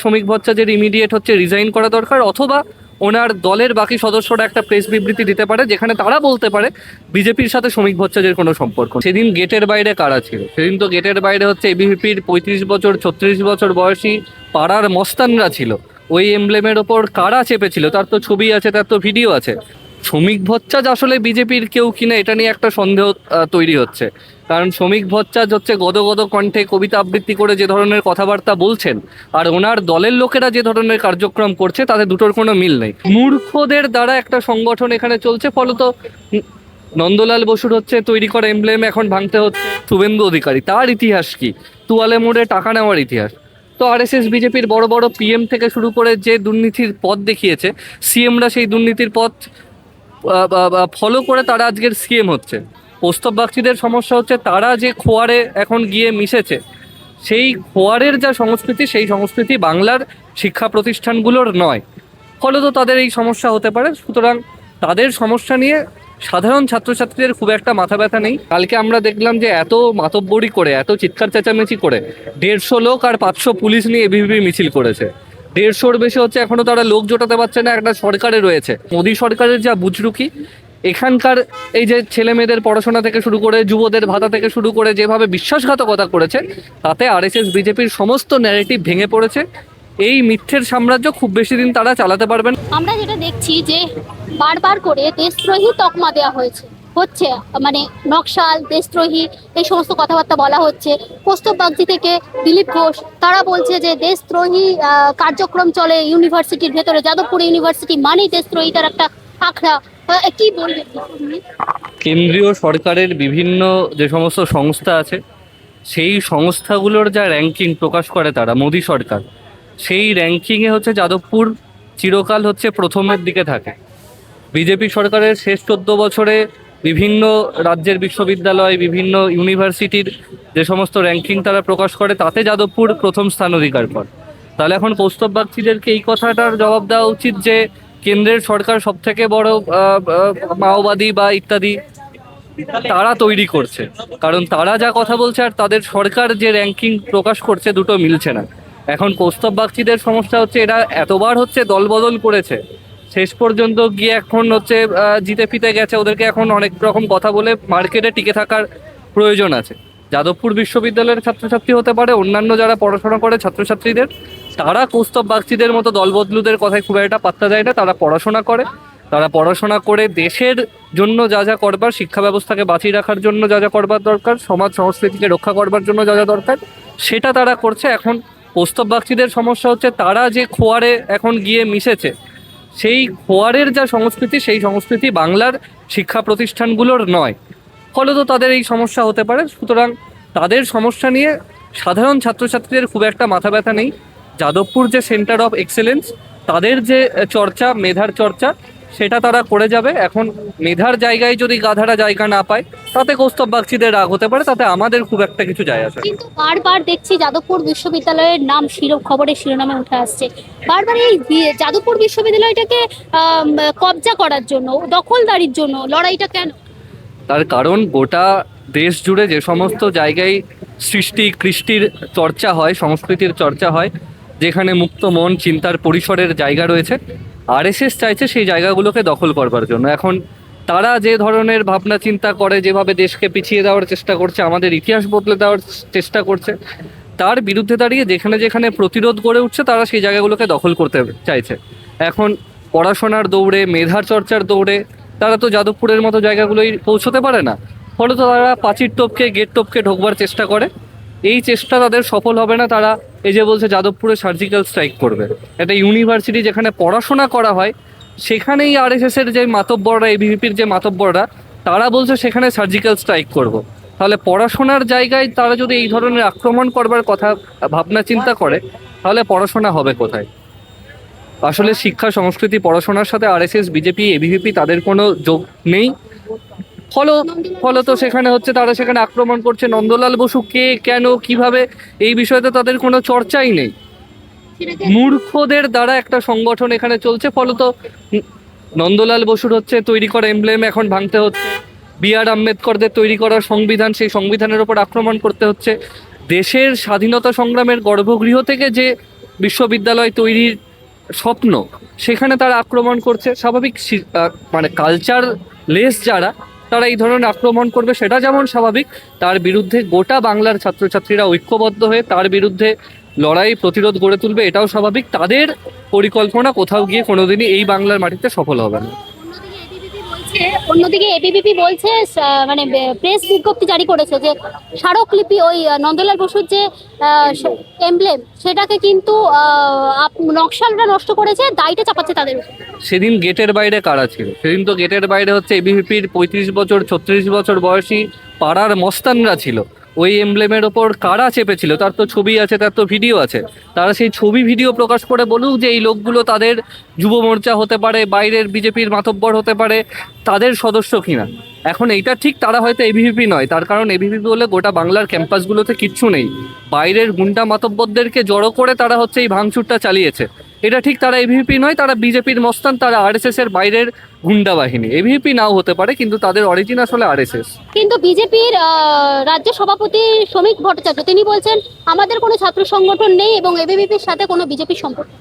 শ্রমিক ভট্টাচার্যের ইমিডিয়েট হচ্ছে রিজাইন করা দরকার, অথবা ওনার দলের বাকি সদস্যরা একটা প্রেস বিবৃতি দিতে পারে যেখানে তারা বলতে পারে বিজেপির সাথে শ্রমিক ভট্টাচার্যের কোনো সম্পর্ক। সেদিন গেটের বাইরে কারা ছিল? সেদিন তো গেটের বাইরে হচ্ছে এবিভিপির 35 বছর 36 বছর বয়সী পাড়ার মস্তানরা ছিল। ওই এমব্লেমের ওপর কারা চেপেছিল তার তো ছবি আছে, তার তো ভিডিও আছে। শ্রমিক ভট্টাচার্য আসলে বিজেপির কেউ কিনা এটা নিয়ে একটা সন্দেহ তৈরি হচ্ছে। কারণ শ্রমিক ভট্টাচার্য হচ্ছে গদগদ কণ্ঠে কবিতা আবৃত্তি করে যে ধরনের কথাবার্তা বলছেন, আর ওনার দলের লোকেরা যে ধরনের কার্যক্রম করছে তাতে দুটোর কোনো মিল নেই। মূর্খদের দ্বারা একটা সংগঠন এখানে চলছে, ফলত নন্দলাল বসুর হচ্ছে তৈরি করা এমব্লেম এখন ভাঙতে হচ্ছে। শুভেন্দু অধিকারী, তার ইতিহাস কি? তুয়ালে মোড়ে টাকা নেওয়ার ইতিহাস। তো আরএসএস বিজেপির বড় বড় পিএম থেকে শুরু করে যে দুর্নীতির পথ দেখিয়েছে, সিএমরা সেই দুর্নীতির পথ ফলো করে তারা আজকের সিএম হচ্ছে। কৌস্তব বাগচিদের সমস্যা হচ্ছে তারা যে খোয়ারে এখন গিয়ে মিশেছে, সেই খোয়ারের যা সংস্কৃতি, সেই সংস্কৃতি বাংলার শিক্ষা প্রতিষ্ঠানগুলোর নয়, ফলত তাদের এই সমস্যা হতে পারে। সুতরাং তাদের সমস্যা নিয়ে সাধারণ ছাত্রছাত্রীদের খুব একটা মাথা ব্যথা নেই। কালকে আমরা দেখলাম যে এত মাতব্বরি করে, এত চিৎকার চেঁচামেচি করে 150 লোক আর 500 পুলিশ নিয়ে এবিভিপি মিছিল করেছে। 150-র বেশি হচ্ছে, এখনো তারা লোক জোটাতে পারছে না। একটা সরকারে রয়েছে, মোদী সরকারের যা বুজরুকি, এখানকার এই যে ছেলে মেয়েদের পড়াশোনা থেকে শুরু করে যুবদের ভাতা থেকে শুরু করে যেভাবে বিশ্বাসঘাতকতা করেছে, তাতে আরএসএস বিজেপির সমস্ত ন্যারেটিভ ভেঙে পড়েছে। এই মিথ্যের সাম্রাজ্য খুব বেশি দিন তারা চালাতে পারবেন। আমরা যেটা দেখছি যে বারবার করে দেশদ্রোহী তকমা দেওয়া হচ্ছে মানে নকশাল, দেশদ্রোহী, এই সমস্ত কথাবার্তা বলা হচ্ছে। কৌস্তব বাগচি থেকে দিলীপ ঘোষ, তারা বলছে যে দেশদ্রোহী কার্যক্রম চলে ইউনিভার্সিটির ভেতরে, যাদবপুর ইউনিভার্সিটি মানেই দেশদ্রোহিতার একটা আখড়া। কি বলবেন? কেন্দ্রীয় সরকারের বিভিন্ন যে সমস্ত সংস্থা আছে, সেই সংস্থাগুলোর যা র্যাঙ্কিং প্রকাশ করে তারা, মোদী সরকার, সেই র্যাঙ্কিংয়ে হচ্ছে যাদবপুর চিরকাল হচ্ছে প্রথমের দিকে থাকে। বিজেপি সরকারের শেষ 14 বছরে বিভিন্ন রাজ্যের বিশ্ববিদ্যালয়, বিভিন্ন ইউনিভার্সিটির যে সমস্ত র্যাঙ্কিং তারা প্রকাশ করে, তাতে যাদবপুর প্রথম স্থান অধিকার করে। তাহলে এখন কৌস্তব বাগচিদেরকে এই কথাটার জবাব দেওয়া উচিত যে কেন্দ্রের সরকার সব থেকে বড় মাওবাদী বা ইত্যাদি তারা তৈরি করছে। কারণ তারা যা কথা বলছে আর তাদের সরকার যে র্যাঙ্কিং প্রকাশ করছে, দুটো মিলছে না। এখন কৌস্তব বাগচিদের সমস্যা হচ্ছে এরা এতবার হচ্ছে দলবদল করেছে, শেষ পর্যন্ত গিয়ে এখন হচ্ছে জিতে ফিতে গেছে। ওদেরকে এখন অনেক রকম কথা বলে মার্কেটে টিকে থাকার প্রয়োজন আছে। যাদবপুর বিশ্ববিদ্যালয়ের ছাত্রছাত্রী হতে পারে, অন্যান্য যারা পড়াশোনা করে ছাত্রছাত্রীদের, তারা কৌস্তব বাগচিদের মতো দলবদলুদের কথায় খুব একটা পাত্তা দেয় না। তারা পড়াশোনা করে, তারা পড়াশোনা করে দেশের জন্য যা যা করবার, শিক্ষা ব্যবস্থাকে বাঁচিয়ে রাখার জন্য যা যা করবার দরকার, সমাজ সংস্কৃতিকে রক্ষা করবার জন্য যা যা দরকার, সেটা তারা করছে। এখন কৌস্তব বাগচিদের সমস্যা হচ্ছে তারা যে খোয়ারে এখন গিয়ে মিশেছে, সেই খোয়ারের যা সংস্কৃতি, সেই সংস্কৃতি বাংলার শিক্ষা প্রতিষ্ঠানগুলোর নয়, ফলত তাদের এই সমস্যা হতে পারে। সুতরাং তাদের সমস্যা নিয়ে সাধারণ ছাত্রছাত্রীদের খুব একটা মাথা ব্যথা নেই। যাদবপুর যে সেন্টার অফ এক্সেলেন্স, তাদের যে চর্চা, মেধার চর্চা, সেটা তারা করে যাবে। এখন মেধার জায়গায় যদি গাধারা জায়গা না পায়, তাতে কৌস্তব বাগচিদের রাগ হতে পারে, তাতে আমাদের খুব একটা কিছু যায় আসে। কিন্তু বারবার দেখছি যাদবপুর বিশ্ববিদ্যালয়ের নাম খবরের শিরোনামে উঠে আসছে। বারবার এই যাদবপুর বিশ্ববিদ্যালয়টাকে কবজা করার জন্য, দখলদারির জন্য লড়াইটা কেন? তার কারণ গোটা দেশ জুড়ে যে সমস্ত জায়গায় সৃষ্টি কৃষ্টির চর্চা হয়, সংস্কৃতির চর্চা হয়, যেখানে মুক্ত মন চিন্তার পরিসরের জায়গা রয়েছে, আরএসএস চাইছে সেই জায়গাগুলোকে দখল করবার জন্য। এখন তারা যে ধরনের ভাবনা চিন্তা করে, যেভাবে দেশকে পিছিয়ে দেওয়ার চেষ্টা করছে, আমাদের ইতিহাস বদলে দেওয়ার চেষ্টা করছে, তার বিরুদ্ধে দাঁড়িয়ে যেখানে যেখানে প্রতিরোধ গড়ে উঠছে, তারা সেই জায়গাগুলোকে দখল করতে চাইছে। এখন পড়াশোনার দৌড়ে, মেধার চর্চার দৌড়ে তারা তো যাদবপুরের মতো জায়গাগুলোই পৌঁছতে পারে না, ফলত তারা পাঁচির টপকে, গেট টপকে ঢোকবার চেষ্টা করে। এই চেষ্টা তাদের সফল হবে না। তারা এই যে বলছে যাদবপুরে সার্জিক্যাল স্ট্রাইক করবে, একটা ইউনিভার্সিটি যেখানে পড়াশোনা করা হয়, সেখানেই আরএসএসের যে মাতব্বররা, এবিভিপির যে মাতব্বররা, তারা বলছে সেখানে সার্জিক্যাল স্ট্রাইক করব। তাহলে পড়াশোনার জায়গায় তারা যদি এই ধরনের আক্রমণ করবার কথা ভাবনা চিন্তা করে, তাহলে পড়াশোনা হবে কোথায়? আসলে শিক্ষা, সংস্কৃতি, পড়াশোনার সাথে আরএসএস, বিজেপি, এবিভিপি তাদের কোনো যোগ নেই। ফলত সেখানে হচ্ছে তারা সেখানে আক্রমণ করছে। নন্দলাল বসু কে, কেন, কিভাবে, এই বিষয়তে তাদের কোনো চর্চাই নেই। মূর্খদের দ্বারা একটা সংগঠন এখানে চলছে, ফলত নন্দলাল বসুর হচ্ছে তৈরি করা এমব্লেম এখন ভাঙতে হচ্ছে। বি.আর. আম্বেদকরদের তৈরি করা সংবিধান, সেই সংবিধানের ওপর আক্রমণ করতে হচ্ছে। দেশের স্বাধীনতা সংগ্রামের গর্ভগৃহ থেকে যে বিশ্ববিদ্যালয় তৈরির স্বপ্ন, সেখানে তারা আক্রমণ করছে। স্বাভাবিক মানে কালচার লেস যারা, তারা এই ধরনের আক্রমণ করবে, সেটা যেমন স্বাভাবিক। তার বিরুদ্ধে গোটা বাংলার ছাত্রছাত্রীরা ঐক্যবদ্ধ হয়ে তার বিরুদ্ধে লড়াই প্রতিরোধ গড়ে তুলবে, এটাও স্বাভাবিক। তাদের পরিকল্পনা কোথাও গিয়ে কোনোদিনই এই বাংলার মাটিতে সফল হবে না। অন্যদিকে এবিভিপি বলছে মানে প্রেস বিজ্ঞপ্তি জারি করেছে যে স্মারকলিপি ওই নন্দলাল বসুর যে এমব্লেম সেটাকে কিন্তু নকশালরা নষ্ট করেছে, দায়টা চাপাচ্ছে তাদের উপর। সেদিন গেটের বাইরে কারা ছিল? সেদিন তো গেটের বাইরে হচ্ছে এবিভিপির 35 বছর 36 বছর বয়সী পাড়ার মস্তানরা ছিল। ওই এমব্লেমের ওপর কারা চেপেছিল তার তো ছবি আছে, তার তো ভিডিও আছে। তারা সেই ছবি ভিডিও প্রকাশ করে বলুক যে এই লোকগুলো তাদের যুব মোর্চা হতে পারে, বাইরের বিজেপির মাতব্বর হতে পারে, তাদের সদস্য কিনা। এখন এইটা ঠিক, তারা হয়তো এবিভিপি নয়, তার কারণ এবিভিপি বলে গোটা বাংলার ক্যাম্পাসগুলোতে কিচ্ছু নেই। বাইরের গুন্ডা মাতব্বরদেরকে জড়ো করে তারা হচ্ছে এই ভাঙচুরটা চালিয়েছে। এটা ঠিক, তারা এবিভিপি নয়, তারা বিজেপির মস্তান, তারা আরএসএস এর বাইরের গুন্ডা বাহিনী। এবিভিপি নাও হতে পারে, কিন্তু তাদের অরিজিন আসলে আরএসএস। কিন্তু বিজেপির রাজ্য সভাপতি শ্রমিক ভট্টাচার্য তিনি বলছেন আমাদের কোনো ছাত্র সংগঠন নেই এবং এবিভিপির সাথে কোনো বিজেপির সম্পর্ক।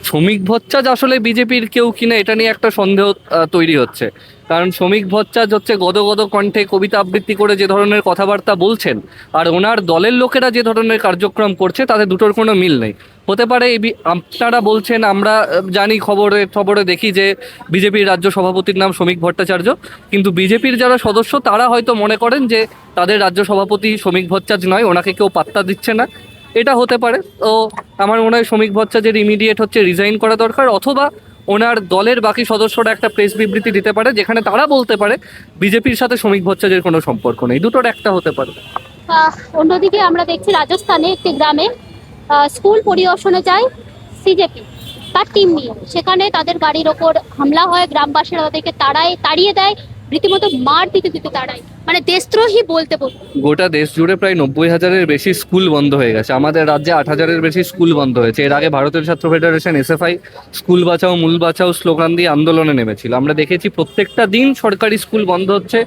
শ্রমিক ভট্টাচার্য আসলে বিজেপির কেউ কিনা, এটা নিয়ে একটা সন্দেহ তৈরি হচ্ছে। কারণ শ্রমিক ভট্টাচার্য হচ্ছে গদগদ কণ্ঠে কবিতা আবৃত্তি করে যে ধরনের কথাবার্তা বলছেন, আর ওনার দলের লোকেরা যে ধরনের কার্যক্রম করছে, তাতে দুটোর কোনো মিল নেই। হতে পারে আপনারা বলছেন, আমরা জানি, খবরে দেখি যে বিজেপির রাজ্য সভাপতির নাম শ্রমিক ভট্টাচার্য, কিন্তু বিজেপির যারা সদস্য তারা হয়তো মনে করেন যে তাদের রাজ্য সভাপতি শ্রমিক ভট্টাচার্য নয়, ওনাকে কেউ পাত্তা দিচ্ছে না। এটা হতে পারে। তো আমার মনে হয় শ্রমিক ভট্টাচার্যের ইমিডিয়েট হচ্ছে রিজাইন করা দরকার, অথবা ওনার দলের বাকি সদস্যরা একটা প্রেস বিবৃতি দিতে পারে যেখানে তারা বলতে পারে বিজেপির সাথে শ্রমিক ভট্টাচার্যের কোনো সম্পর্ক নেই। দুটোর একটা হতে পারে। অন্যদিকে আমরা দেখছি রাজস্থানে একটি গ্রামে স্কুল পরিদর্শনে যায় সিজেপি তার টিম নিয়ে, সেখানে তাদের গাড়ির ওপর হামলা হয়, গ্রামবাসীরা তাদেরকে তাড়িয়ে দেয়, রীতিমতো মার দিতে তাড়ায়, মানে দেশদ্রোহী বলতে। গোটা দেশ জুড়ে প্রায় 90,000-এর বেশি স্কুল বন্ধ হয়ে গেছে। আমাদের রাজ্যে 8,000-এর বেশি স্কুল বন্ধ হয়েছে। এর আগে ভারতের ছাত্র ফেডারেশন এসএফআই স্কুল বাঁচাও মূল বাঁচাও স্লোগান দিয়ে আন্দোলনে নেমেছিল। আমরা দেখেছি প্রত্যেকটা দিন সরকারি স্কুল বন্ধ হচ্ছে।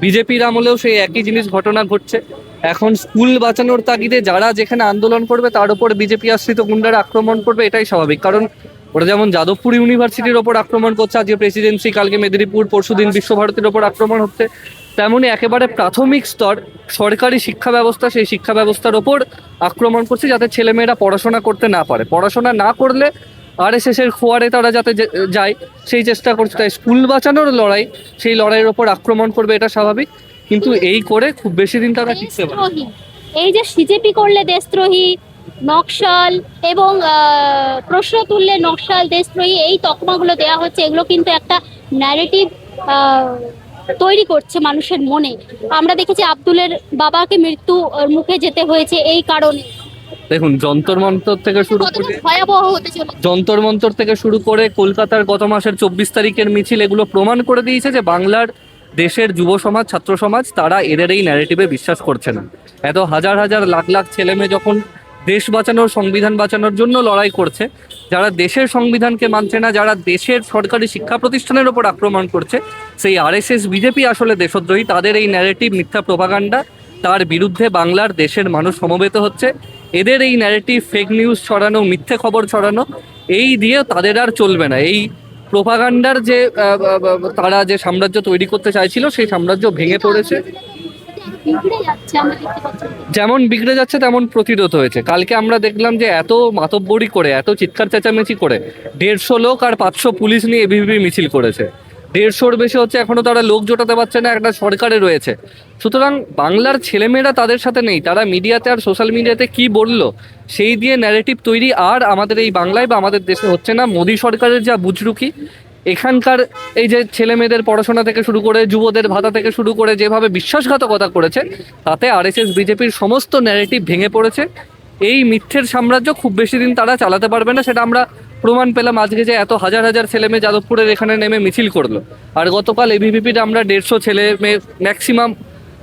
বিজেপির আমলেও সেই একই জিনিস ঘটনা ঘটছে। এখন স্কুল বাঁচানোর তাগিদে যারা যেখানে আন্দোলন করবে তার উপর বিজেপি আশ্রিত গুন্ডারা আক্রমণ করবে, এটাই স্বাভাবিক। কারণ ওরা যেমন যাদবপুর ইউনিভার্সিটির ওপর আক্রমণ করছে, আজকে প্রেসিডেন্সি, কালকে মেদিনীপুর, পরশুদিন বিশ্বভারতীর ওপর আক্রমণ হচ্ছে, তেমনই একেবারে প্রাথমিক স্তর সরকারি শিক্ষা ব্যবস্থা, সেই শিক্ষা ব্যবস্থার ওপর আক্রমণ করছে যাতে ছেলেমেয়েরা পড়াশোনা করতে না পারে। পড়াশোনা না করলে আরএসএসের খোয়ারে তারা যাতে যায় সেই চেষ্টা করছে। তাই স্কুল বাঁচানোর লড়াই, সেই লড়াইয়ের ওপর আক্রমণ করবে, এটা স্বাভাবিক। কিন্তু এই করে খুব বেশি দিন তারা টিকতে পারে। এই যে সিজেপি করলে দেশদ্রোহী, নকশাল এবং প্রশ্ন তুললে নকশাল, দেশদ্রোহী, এই তকমাগুলো দেওয়া হচ্ছে, এগুলো কিন্তু একটা ন্যারেটিভ তৈরি করছে মানুষের মনে। আমরা দেখেছি আব্দুলের বাবাকে মৃত্যু মুখে যেতে হয়েছে এই কারণে। দেখুন, যন্তর মন্তর থেকে শুরু করে ভয়াবহ হতে চলেছে। যন্তর মন্তর থেকে শুরু করে কলকাতার গত মাসের 24 তারিখের মিছিল, এগুলো প্রমাণ করে দিয়েছে যে বাংলার দেশের যুব সমাজ, ছাত্র সমাজ, তারা এদের এই ন্যারেটিভে বিশ্বাস করছে না। এত হাজার হাজার লাখ লাখ ছেলে মেয়ে যখন দেশ বাঁচানোর, সংবিধান বাঁচানোর জন্য লড়াই করছে, যারা দেশের সংবিধানকে মানছে না, যারা দেশের সরকারি শিক্ষা প্রতিষ্ঠানের ওপর আক্রমণ করছে, সেই আরএসএস বিজেপি আসলে দেশদ্রোহী। তাদের এই ন্যারেটিভ মিথ্যা প্রোপাগান্ডা, তার বিরুদ্ধে বাংলার দেশের মানুষ সমবেত হচ্ছে। এদের এই ন্যারেটিভ, ফেক নিউজ ছড়ানো, মিথ্যে খবর ছড়ানো, এই দিয়ে তাদের আর চলবে না। এই প্রোপাগান্ডার যে তারা যে সাম্রাজ্য তৈরি করতে চাইছিল, সেই সাম্রাজ্য ভেঙে পড়েছে। যেমন বিগড়ে যাচ্ছে তেমন প্রতিরোধ হয়েছে। কালকে আমরা দেখলাম যে এত মাতব্বরি করে, এত চিৎকার চেঁচামেচি করে 150 লোক আর 500 পুলিশ নিয়ে এবিভিপি মিছিল করেছে। 150-র বেশি হচ্ছে, এখনো তারা লোক জোটাতে পারছে না, একটা সরকারে রয়েছে। সুতরাং বাংলার ছেলেমেয়েরা তাদের সাথে নেই। তারা মিডিয়াতে আর সোশ্যাল মিডিয়াতে কি বললো সেই দিয়ে ন্যারেটিভ তৈরি আর আমাদের এই বাংলায় বা আমাদের দেশে হচ্ছে না। মোদী সরকারের যা বুজরুকি, এখানকার এই যে ছেলে মেয়েদের পড়াশোনা থেকে শুরু করে যুবদের ভাতা থেকে শুরু করে যেভাবে বিশ্বাসঘাতকতা করেছে, তাতে আরএসএস বিজেপির সমস্ত ন্যারেটিভ ভেঙে পড়েছে। এই মিথ্যের সাম্রাজ্য খুব বেশি দিন তারা চালাতে পারবে না। সেটা আমরা প্রমাণ পেলাম আজকে, যে এত হাজার হাজার ছেলে মেয়ে যাদবপুরের এখানে নেমে মিছিল করলো, আর গতকাল এবিভিপিতে আমরা 150 ছেলে মেয়ে ম্যাক্সিমাম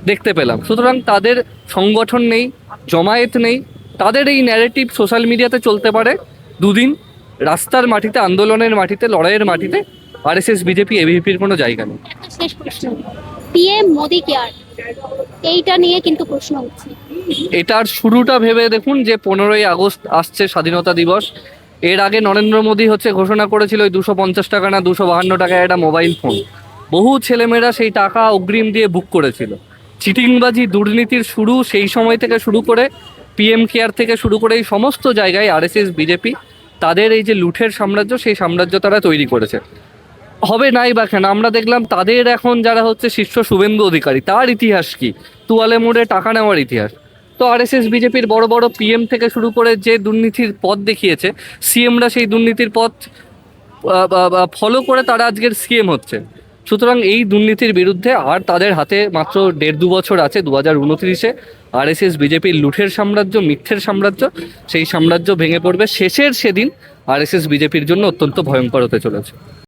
দেখতে পেলাম। সুতরাং তাদের সংগঠন নেই, জমায়েত নেই, তাদের এই ন্যারেটিভ সোশ্যাল মিডিয়াতে চলতে পারে দুদিন, রাস্তার মাটিতে, আন্দোলনের মাটিতে, লড়াইয়ের মাটিতে আরএসএস বিজেপি এবিভিপির কোনো জায়গা নেই। একটা শেষ প্রশ্ন, পিএম মোদি কেয়ার এইটা নিয়ে কিন্তু প্রশ্ন উঠছে। এটার শুরুটা ভেবে দেখুন যে 15ই আগস্ট আসছে, স্বাধীনতা দিবস। এর আগে নরেন্দ্র মোদী ঘোষণা করেছিল ওই 250 টাকা না 252 টাকায় একটা মোবাইল ফোন। বহু ছেলেমেয়েরা সেই টাকা অগ্রিম দিয়ে বুক করেছিল। চিটিংবাজি দুর্নীতির শুরু সেই সময় থেকে শুরু করে পিএম কেয়ার থেকে শুরু করে এই সমস্ত জায়গায় আরএসএস বিজেপি তাদের এই যে লুঠের সাম্রাজ্য, সেই সাম্রাজ্য তারা তৈরি করেছে। হবে নাই বা কেন, আমরা দেখলাম তাদের এখন যারা হচ্ছে শীর্ষ শুভেন্দু অধিকারী, তার ইতিহাস কি? তুয়ালে মোড়ে টাকা নেওয়ার ইতিহাস। তো আরএসএস বিজেপির বড় বড় পিএম থেকে শুরু করে যে দুর্নীতির পথ দেখিয়েছে, সিএমরা সেই দুর্নীতির পথ ফলো করে তারা আজকের সিএম হচ্ছে। সুতরাং এই দুর্নীতির বিরুদ্ধে আর তাদের হাতে মাত্র 1.5-2 বছর আছে। 2029-এ আরএসএস বিজেপির লুঠের সাম্রাজ্য, মিথ্যের সাম্রাজ্য, সেই সাম্রাজ্য ভেঙে পড়বে। শেষের সেদিন আরএসএস বিজেপির জন্য অত্যন্ত ভয়ঙ্কর হতে চলেছে।